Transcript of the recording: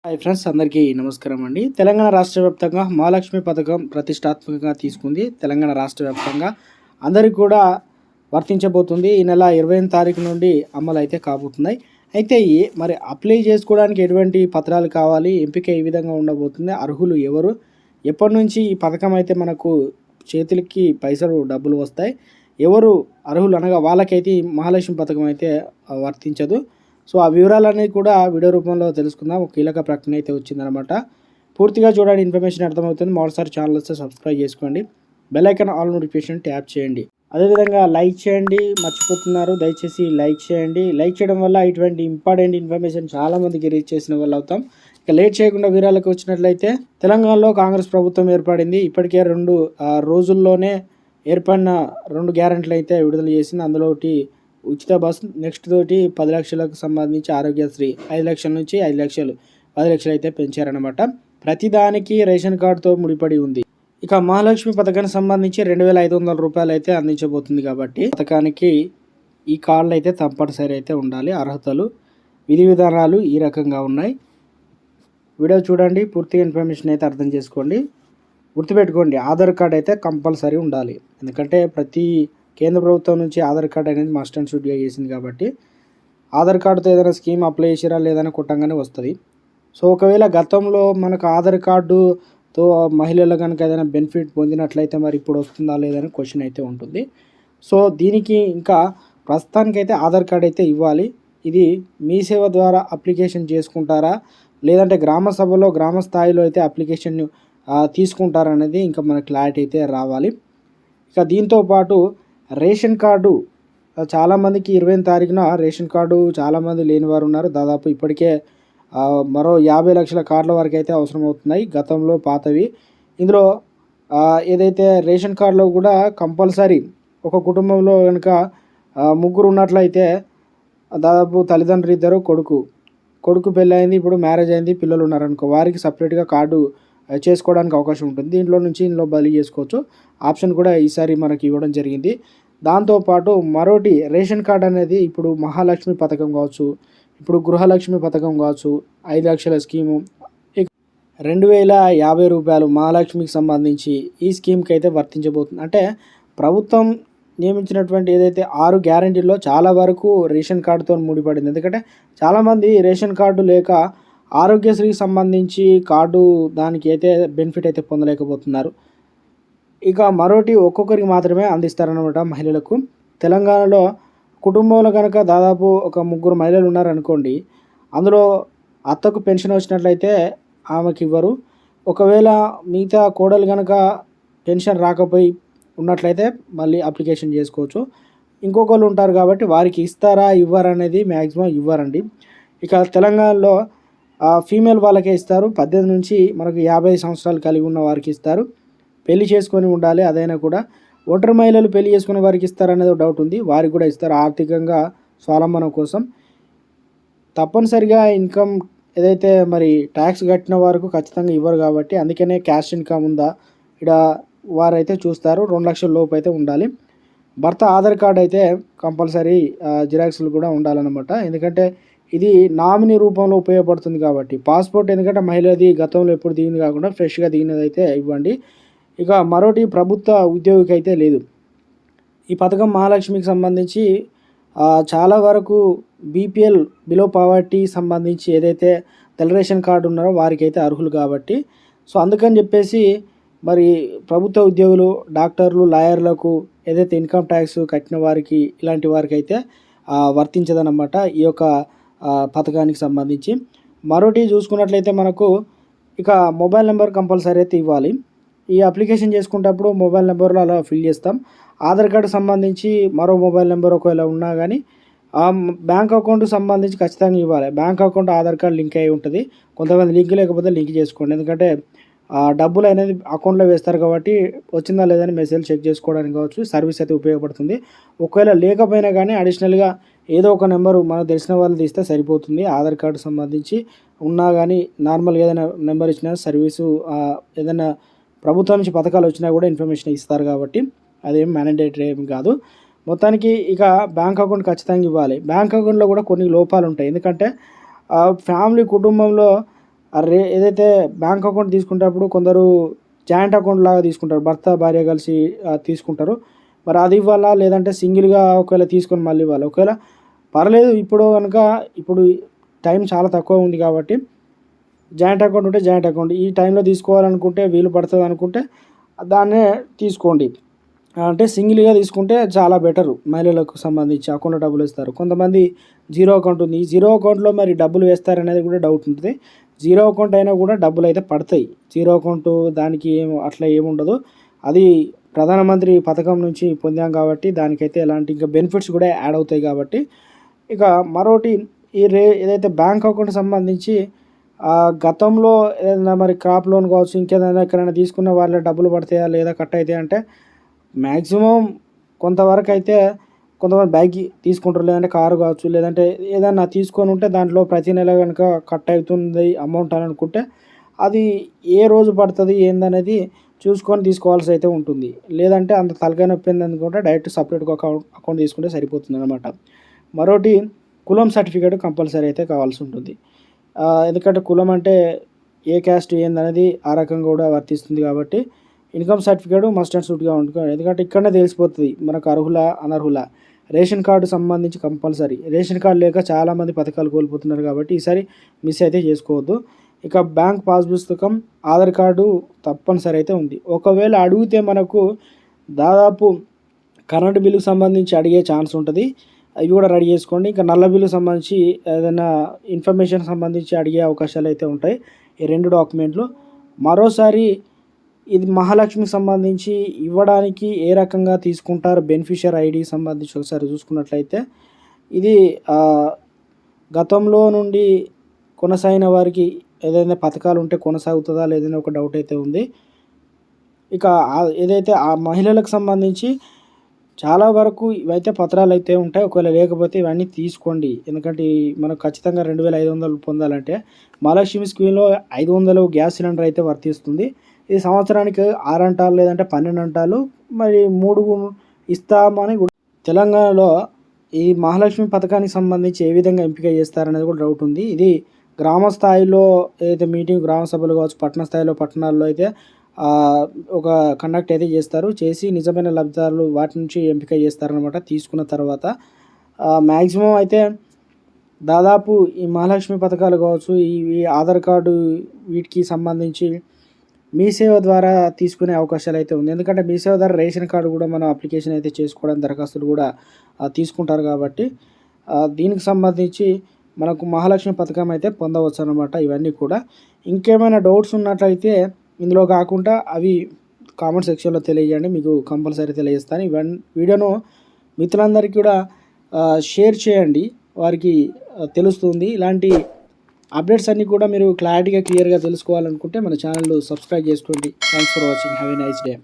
Hi friends, అందరికీ నమస్కారం అండి. తెలంగాణ రాష్ట్ర వ్యాప్తంగా మహాలక్ష్మి పథకం ప్రతిష్టాత్మకంగా తీసుకుంది. తెలంగాణ రాష్ట్ర వ్యాప్తంగా అందరికీ కూడా వర్తించబోతుంది. ఈ నెల 20వ తారీఖు నుండి అమలు అయితే కాబోతున్నాయి. అయితే మరి అప్లై చేసుకోవడానికి ఎటువంటి పత్రాలు కావాలి, ఎంపిక ఏ విధంగా ఉండబోతుంది, అర్హులు ఎవరు, ఎప్పటి నుంచి ఈ పథకం అయితే మనకు చేతులకి పైసలు డబ్బులు వస్తాయి, ఎవరు అర్హులు అనగా వాళ్ళకైతే ఈ మహాలక్ష్మి పథకం అయితే వర్తించదు. సో ఆ వివరాలన్నీ కూడా వీడియో రూపంలో తెలుసుకుందాం. ఒక కీలక ప్రకటన అయితే వచ్చిందనమాట. పూర్తిగా చూడండి, ఇన్ఫర్మేషన్ అర్థమవుతుంది. మరోసారి ఛానల్ వస్తే సబ్స్క్రైబ్ చేసుకోండి, bell icon all notification tap చేయండి. అదేవిధంగా లైక్ చేయండి, మర్చిపోతున్నారు, దయచేసి లైక్ చేయండి. లైక్ చేయడం వల్ల ఇటువంటి ఇంపార్టెంట్ ఇన్ఫర్మేషన్ చాలామందికి రీచ్ చేసిన వాళ్ళు అవుతాం. ఇక లేట్ చేయకుండా వివరాలకు వచ్చినట్లయితే, తెలంగాణలో కాంగ్రెస్ ప్రభుత్వం ఏర్పడింది. ఇప్పటికే 2 రోజుల్లోనే ఏర్పడిన 2 గ్యారెంటీలు అయితే విడుదల చేసింది. అందులో ఒకటి ఉచిత బస్, నెక్స్ట్ తోటి 10 లక్షలకు సంబంధించి ఆరోగ్యశ్రీ 5 లక్షల నుంచి 5 లక్షలు 10 లక్షలు అయితే పెంచారనమాట. ప్రతిదానికి రేషన్ కార్డుతో ముడిపడి ఉంది. ఇక మహాలక్ష్మి పథకానికి సంబంధించి 2,500 రూపాయలు అయితే అందించబోతుంది. కాబట్టి పథకానికి ఈ కార్డులు అయితే తప్పనిసరి అయితే ఉండాలి. అర్హతలు, విధి విధానాలు ఈ రకంగా ఉన్నాయి. వీడియో చూడండి, పూర్తిగా ఇన్ఫర్మేషన్ అయితే అర్థం చేసుకోండి. గుర్తుపెట్టుకోండి, ఆధార్ కార్డ్ అయితే కంపల్సరీ ఉండాలి. ఎందుకంటే ప్రతి కేంద్ర ప్రభుత్వం నుంచి ఆధార్ కార్డ్ అనేది మస్ట్ అండ్ షుడ్గా చేసింది. కాబట్టి ఆధార్ కార్డుతో ఏదైనా స్కీమ్ అప్లై చేసిరా లేదని కొట్టంగానే వస్తుంది. సో ఒకవేళ గతంలో మనకు ఆధార్ కార్డుతో మహిళలు కనుక ఏదైనా బెనిఫిట్ పొందినట్లయితే మరి ఇప్పుడు వస్తుందా లేదని క్వశ్చన్ అయితే ఉంటుంది. సో దీనికి ఇంకా ప్రస్తుతానికైతే ఆధార్ కార్డ్ అయితే ఇవ్వాలి. ఇది మీ సేవ ద్వారా అప్లికేషన్ చేసుకుంటారా లేదంటే గ్రామ సభలో గ్రామ స్థాయిలో అయితే అప్లికేషన్ తీసుకుంటారనేది ఇంకా మనకు క్లారిటీ అయితే రావాలి. ఇక దీంతో పాటు రేషన్ కార్డు చాలామందికి 20వ తారీఖున రేషన్ కార్డు చాలామంది లేని వారు ఉన్నారు. దాదాపు ఇప్పటికే మరో 50 లక్షల కార్డుల వరకు అయితే అవసరం అవుతున్నాయి, గతంలో పాతవి. ఇందులో ఏదైతే రేషన్ కార్డులో కూడా కంపల్సరీ ఒక కుటుంబంలో కనుక 3 ఉన్నట్లయితే దాదాపు తల్లిదండ్రులు ఇద్దరు, కొడుకు పెళ్ళి అయింది, ఇప్పుడు మ్యారేజ్ అయింది, పిల్లలు ఉన్నారనుకో, వారికి సపరేట్గా కార్డు చేసుకోవడానికి అవకాశం ఉంటుంది. దీంట్లో నుంచి ఇందులో బదిలీ చేసుకోవచ్చు. ఆప్షన్ కూడా ఈసారి మనకి ఇవ్వడం జరిగింది. దాంతోపాటు మరోటి రేషన్ కార్డు అనేది ఇప్పుడు మహాలక్ష్మి పథకం కావచ్చు, ఇప్పుడు గృహలక్ష్మి పథకం కావచ్చు, 5 లక్షల స్కీము, 2,050 రూపాయలు మహాలక్ష్మికి సంబంధించి ఈ స్కీమ్కి అయితే వర్తించబోతుంది. అంటే ప్రభుత్వం నియమించినటువంటి ఏదైతే 6 గ్యారెంటీల్లో చాలా వరకు రేషన్ కార్డుతో ముడిపడింది. ఎందుకంటే చాలామంది రేషన్ కార్డు లేక ఆరోగ్యశ్రీకి సంబంధించి కార్డు దానికి అయితే బెనిఫిట్ అయితే పొందలేకపోతున్నారు. ఇక మరోటి ఒక్కొక్కరికి మాత్రమే అందిస్తారనమాట మహిళలకు. తెలంగాణలో కుటుంబంలో కనుక దాదాపు ఒక 3 మహిళలు ఉన్నారనుకోండి, అందులో అత్తకు పెన్షన్ వచ్చినట్లయితే ఆమెకి ఇవ్వరు. ఒకవేళ మిగతా కోడలు కనుక పెన్షన్ రాకపోయి ఉన్నట్లయితే మళ్ళీ అప్లికేషన్ చేసుకోవచ్చు. ఇంకొకరు ఉంటారు కాబట్టి వారికి ఇస్తారా ఇవ్వరా అనేది మ్యాక్సిమం ఇవ్వరండి. ఇక తెలంగాణలో ఫీమేల్ వాళ్ళకే ఇస్తారు. 18 నుంచి మనకు 50 సంవత్సరాలు కలిగి ఉన్న వారికి ఇస్తారు. పెళ్లి చేసుకొని ఉండాలి. అదైనా కూడా ఒంటరి మహిళలు పెళ్లి చేసుకునే వారికి ఇస్తారనేది డౌట్ ఉంది, వారికి కూడా ఇస్తారు. ఆర్థికంగా స్వావలంబన కోసం తప్పనిసరిగా ఇన్కమ్ ఏదైతే మరి ట్యాక్స్ కట్టిన వారికి ఖచ్చితంగా ఇవ్వరు. కాబట్టి అందుకనే క్యాష్ ఇన్కమ్ ఉందా ఇక్కడ వారైతే చూస్తారు. 2 లక్షల లోపు అయితే ఉండాలి. భర్త ఆధార్ కార్డు అయితే కంపల్సరీ జిరాక్స్లు కూడా ఉండాలన్నమాట. ఎందుకంటే ఇది నామినీ రూపంలో ఉపయోగపడుతుంది. కాబట్టి పాస్పోర్ట్, ఎందుకంటే మహిళది గతంలో ఎప్పుడు దిగింది కాకుండా ఫ్రెష్గా దిగినది అయితే ఇవ్వండి. ఇక మరోటి ప్రభుత్వ ఉద్యోగికి అయితే లేదు. ఈ పథకం మహాలక్ష్మికి సంబంధించి చాలా వరకు బీపీఎల్ బిలో పావర్టీ సంబంధించి ఏదైతే తెల్ల రేషన్ కార్డు ఉన్నారో వారికి అయితే అర్హులు. కాబట్టి సో అందుకని చెప్పేసి మరి ప్రభుత్వ ఉద్యోగులు, డాక్టర్లు, లాయర్లకు ఏదైతే ఇన్కమ్ ట్యాక్స్ కట్టిన వారికి ఇలాంటి వారికి అయితే వర్తించదన్నమాట ఈ యొక్క పథకానికి సంబంధించి. మరోటి చూసుకున్నట్లయితే మనకు ఇక మొబైల్ నెంబర్ కంపల్సరీ అయితే ఇవ్వాలి. ఈ అప్లికేషన్ చేసుకునేటప్పుడు మొబైల్ నెంబర్లో అలా ఫిల్ చేస్తాం. ఆధార్ కార్డు సంబంధించి మరో మొబైల్ నెంబర్ ఒకవేళ ఉన్నా కానీ బ్యాంక్ అకౌంట్కి సంబంధించి ఖచ్చితంగా ఇవ్వాలి. Bank account Aadhaar card link అయి ఉంటుంది. కొంతమంది లింక్ లేకపోతే లింక్ చేసుకోండి. ఎందుకంటే డబ్బులు అనేది అకౌంట్లో వేస్తారు కాబట్టి వచ్చిందా లేదని మెసేజ్ చెక్ చేసుకోవడానికి కావచ్చు, సర్వీస్ అయితే ఉపయోగపడుతుంది. ఒకవేళ లేకపోయినా కానీ అడిషనల్గా ఏదో ఒక నెంబరు మనకు తెలిసిన వాళ్ళు తీస్తే సరిపోతుంది. ఆధార్ కార్డు సంబంధించి ఉన్నా కానీ నార్మల్గా ఏదైనా నెంబర్ ఇచ్చినా సర్వీసు ఏదైనా ప్రభుత్వం నుంచి పథకాలు వచ్చినా కూడా ఇన్ఫర్మేషన్ ఇస్తారు. కాబట్టి అదేం మ్యాండేటరీ ఏం కాదు. మొత్తానికి ఇక బ్యాంక్ అకౌంట్ ఖచ్చితంగా ఇవ్వాలి. బ్యాంక్ అకౌంట్లో కూడా కొన్ని లోపాలు ఉంటాయి. ఎందుకంటే ఫ్యామిలీ కుటుంబంలో ఏదైతే బ్యాంక్ అకౌంట్ తీసుకునేటప్పుడు కొందరు జాయింట్ అకౌంట్ లాగా తీసుకుంటారు, భర్త భార్య కలిసి తీసుకుంటారు. మరి అది ఇవ్వాలా లేదంటే సింగిల్గా ఒకవేళ తీసుకొని మళ్ళీ ఇవ్వాలి? ఒకవేళ పర్లేదు, ఇప్పుడు టైం చాలా తక్కువ ఉంది కాబట్టి జాయింట్ అకౌంట్ ఉంటే జాయింట్ అకౌంట్, ఈ టైంలో తీసుకోవాలనుకుంటే వీలు పడుతుంది అనుకుంటే దాన్నే తీసుకోండి. అంటే సింగిల్గా తీసుకుంటే చాలా బెటరు. మహిళలకు సంబంధించి అకౌంట్లో డబ్బులు ఇస్తారు. కొంతమంది జీరో అకౌంట్ ఉంది, ఈ జీరో అకౌంట్లో మరి డబ్బులు వేస్తారనేది కూడా డౌట్ ఉంటుంది. జీరో అకౌంట్ అయినా కూడా డబ్బులు అయితే పడతాయి. జీరో అకౌంట్ దానికి అట్లా ఏముండదు. అది ప్రధానమంత్రి పథకం నుంచి పొందాం కాబట్టి దానికైతే ఎలాంటి ఇంకా బెనిఫిట్స్ కూడా యాడ్ అవుతాయి కాబట్టి. ఇక మరోటి ఏదైతే బ్యాంక్ అకౌంట్ సంబంధించి గతంలో ఏదైనా మరి క్రాప్ లోన్ కావచ్చు, ఇంకేదైనా ఎక్కడైనా తీసుకున్న వాళ్ళ డబ్బులు పడతాయా లేదా కట్ అవుతాయా అంటే మ్యాక్సిమం కొంతవరకు అయితే కొంతమంది బైక్ తీసుకుంటారు, లేదంటే కారు కావచ్చు, లేదంటే ఏదైనా తీసుకొని ఉంటే దాంట్లో ప్రతి నెల కనుక కట్ అవుతుంది అమౌంట్ అని అనుకుంటే అది ఏ రోజు పడుతుంది ఏందనేది చూసుకొని తీసుకోవాల్సి అయితే ఉంటుంది. లేదంటే అంత తలకాయ నొప్పి అనుకుంటే డైరెక్ట్ సపరేట్గా అకౌంట్ తీసుకుంటే సరిపోతుంది అనమాట. మరోటి కులం సర్టిఫికేట్ కంపల్సరీ అయితే కావాల్సి ఉంటుంది. ఎందుకంటే కులం అంటే ఏ క్యాస్ట్ ఏందనేది ఆ రకంగా కూడా వర్తిస్తుంది కాబట్టి ఇన్కమ్ సర్టిఫికేట్ మస్ట్ అండ్ షుడ్గా ఉంటుంది. ఎందుకంటే ఇక్కడనే తెలిసిపోతుంది మనకు అర్హుల అనర్హుల. రేషన్ కార్డు సంబంధించి కంపల్సరీ, రేషన్ కార్డు లేక చాలామంది పథకాలు కోల్పోతున్నారు కాబట్టి ఈసారి మిస్ అయితే చేసుకోవద్దు. ఇక బ్యాంక్ పాస్ పుస్తకం, ఆధార్ కార్డు తప్పనిసరి అయితే ఉంది. ఒకవేళ అడిగితే మనకు దాదాపు కరెంట్ బిల్లుకు సంబంధించి అడిగే ఛాన్స్ ఉంటుంది, అవి కూడా రెడీ చేసుకోండి. ఇంకా నల్ల బిల్లుకు సంబంధించి ఏదైనా ఇన్ఫర్మేషన్ సంబంధించి అడిగే అవకాశాలు అయితే ఉంటాయి ఈ 2 డాక్యుమెంట్లు. మరోసారి ఇది మహాలక్ష్మికి సంబంధించి ఇవ్వడానికి ఏ రకంగా తీసుకుంటారు బెనిఫిషియరీ ఐడి సంబంధించి ఒకసారి చూసుకున్నట్లయితే ఇది గతంలో నుండి కొనసాగిన వారికి ఏదైనా పథకాలు ఉంటే కొనసాగుతుందా లేదని ఒక డౌట్ అయితే ఉంది. ఇక ఏదైతే ఆ మహిళలకు సంబంధించి చాలా వరకు ఇవైతే పత్రాలు అయితే ఉంటాయి. ఒకవేళ లేకపోతే ఇవన్నీ తీసుకోండి. ఎందుకంటే మనకు ఖచ్చితంగా 2500 పొందాలంటే మహాలక్ష్మి స్కీమ్లో 500 గ్యాస్ సిలిండర్ అయితే వర్తిస్తుంది. ఇది సంవత్సరానికి 6 అంటాలు లేదంటే 12 అంటాలు మరి 3 ఇస్తామని కూడా. తెలంగాణలో ఈ మహాలక్ష్మి పథకానికి సంబంధించి ఏ విధంగా ఎంపిక చేస్తారనేది కూడా డౌట్ ఉంది. ఇది గ్రామ స్థాయిలో ఏదైతే మీటింగ్, గ్రామ సభలు కావచ్చు, పట్టణ స్థాయిలో పట్టణాల్లో అయితే ఒక కండక్ట్ అయితే చేస్తారు. చేసి నిజమైన లబ్ధిదారులు వాటి నుంచి ఎంపిక చేస్తారనమాట. తీసుకున్న తర్వాత మ్యాక్సిమం అయితే దాదాపు ఈ మహాలక్ష్మి పథకాలు కావచ్చు, ఈ ఆధార్ కార్డు వీటికి సంబంధించి మీ సేవ ద్వారా తీసుకునే అవకాశాలు అయితే ఉంది. ఎందుకంటే మీ సేవ ద్వారా రేషన్ కార్డు కూడా మనం అప్లికేషన్ అయితే చేసుకోవడం, దరఖాస్తులు కూడా తీసుకుంటారు కాబట్టి దీనికి సంబంధించి మనకు మహాలక్ష్మి పథకం అయితే పొందవచ్చు అనమాట. ఇవన్నీ కూడా ఇంకేమైనా డౌట్స్ ఉన్నట్లయితే ఇందులో కాకుండా అవి కామెంట్ సెక్షన్లో తెలియజేయండి, మీకు కంపల్సరీ తెలియజేస్తాను. వీడియోను మిత్రులందరికీ కూడా షేర్ చేయండి, వారికి తెలుస్తుంది. ఇలాంటి అప్డేట్స్ అన్నీ కూడా మీరు క్లారిటీగా క్లియర్గా తెలుసుకోవాలనుకుంటే మన ఛానల్ సబ్స్క్రైబ్ చేసుకోండి. Thanks for watching. Have a nice day.